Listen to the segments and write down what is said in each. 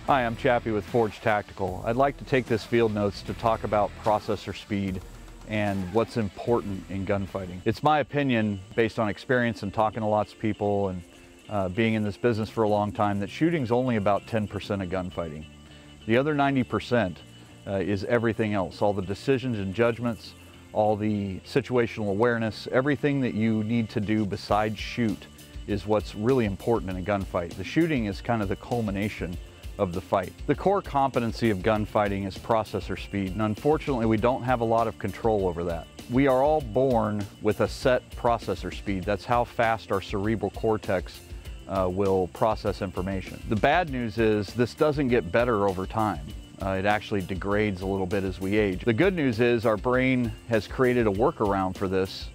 Hi, I'm Chappy with Forge Tactical. I'd like to take this field notes to talk about processor speed and what's important in gunfighting. It's my opinion, based on experience and talking to lots of people and being in this business for a long time, that shooting's only about 10% of gunfighting. The other 90% is everything else, all the decisions and judgments, all the situational awareness, everything that you need to do besides shoot is what's really important in a gunfight. The shooting is kind of the culmination of the fight. The core competency of gunfighting is processor speed, and unfortunately we don't have a lot of control over that. We are all born with a set processor speed. That's how fast our cerebral cortex will process information. The bad news is this doesn't get better over time. It actually degrades a little bit as we age. The good news is our brain has created a workaround for this,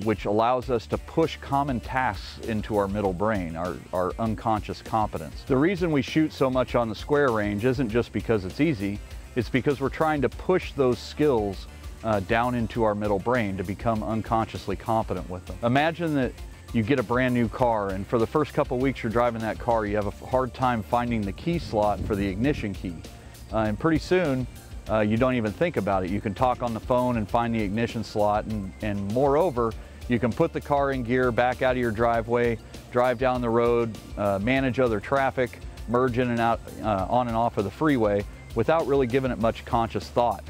which allows us to push common tasks into our middle brain, our unconscious competence. The reason we shoot so much on the square range isn't just because it's easy, it's because we're trying to push those skills down into our middle brain to become unconsciously competent with them. Imagine that you get a brand new car, and for the first couple weeks you're driving that car, you have a hard time finding the key slot for the ignition key. And pretty soon, you don't even think about it. You can talk on the phone and find the ignition slot, and moreover, you can put the car in gear, back out of your driveway, drive down the road, manage other traffic, merge in and out, on and off of the freeway without really giving it much conscious thought.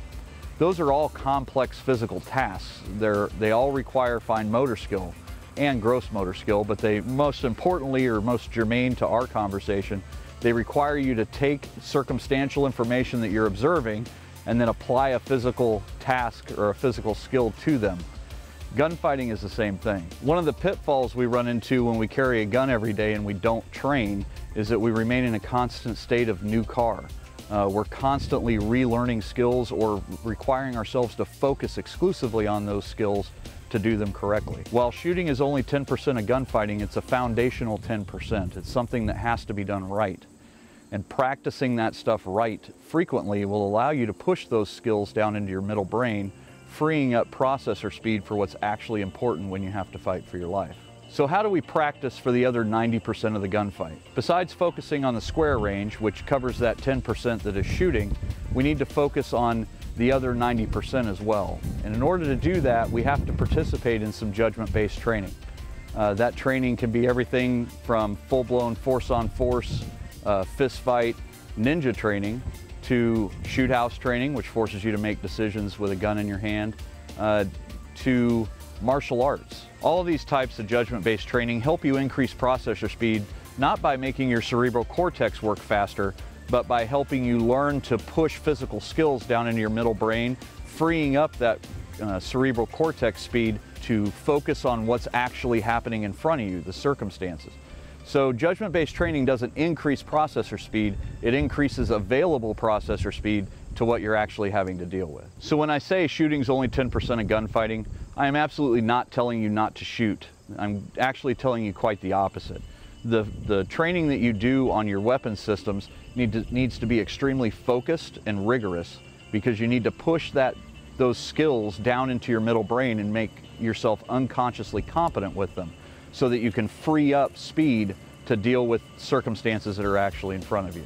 Those are all complex physical tasks. They all require fine motor skill and gross motor skill, but they most importantly, or most germane to our conversation, they require you to take circumstantial information that you're observing and then apply a physical task or a physical skill to them. Gunfighting is the same thing. One of the pitfalls we run into when we carry a gun every day and we don't train is that we remain in a constant state of new car. We're constantly relearning skills or requiring ourselves to focus exclusively on those skills to do them correctly. While shooting is only 10% of gunfighting, it's a foundational 10%. It's something that has to be done right. And practicing that stuff right frequently will allow you to push those skills down into your middle brain, freeing up processor speed for what's actually important when you have to fight for your life. So how do we practice for the other 90% of the gunfight? Besides focusing on the square range, which covers that 10% that is shooting, we need to focus on the other 90% as well. And in order to do that, we have to participate in some judgment-based training. That training can be everything from full-blown force-on-force, fist fight, ninja training, to shoot house training, which forces you to make decisions with a gun in your hand, to martial arts. All of these types of judgment-based training help you increase processor speed, not by making your cerebral cortex work faster, but by helping you learn to push physical skills down into your middle brain, freeing up that cerebral cortex speed to focus on what's actually happening in front of you, the circumstances. So judgment-based training doesn't increase processor speed, it increases available processor speed to what you're actually having to deal with. So when I say shooting's only 10% of gunfighting, I am absolutely not telling you not to shoot. I'm actually telling you quite the opposite. The training that you do on your weapon systems needs to be extremely focused and rigorous, because you need to push those skills down into your middle brain and make yourself unconsciously competent with them, so that you can free up speed to deal with circumstances that are actually in front of you.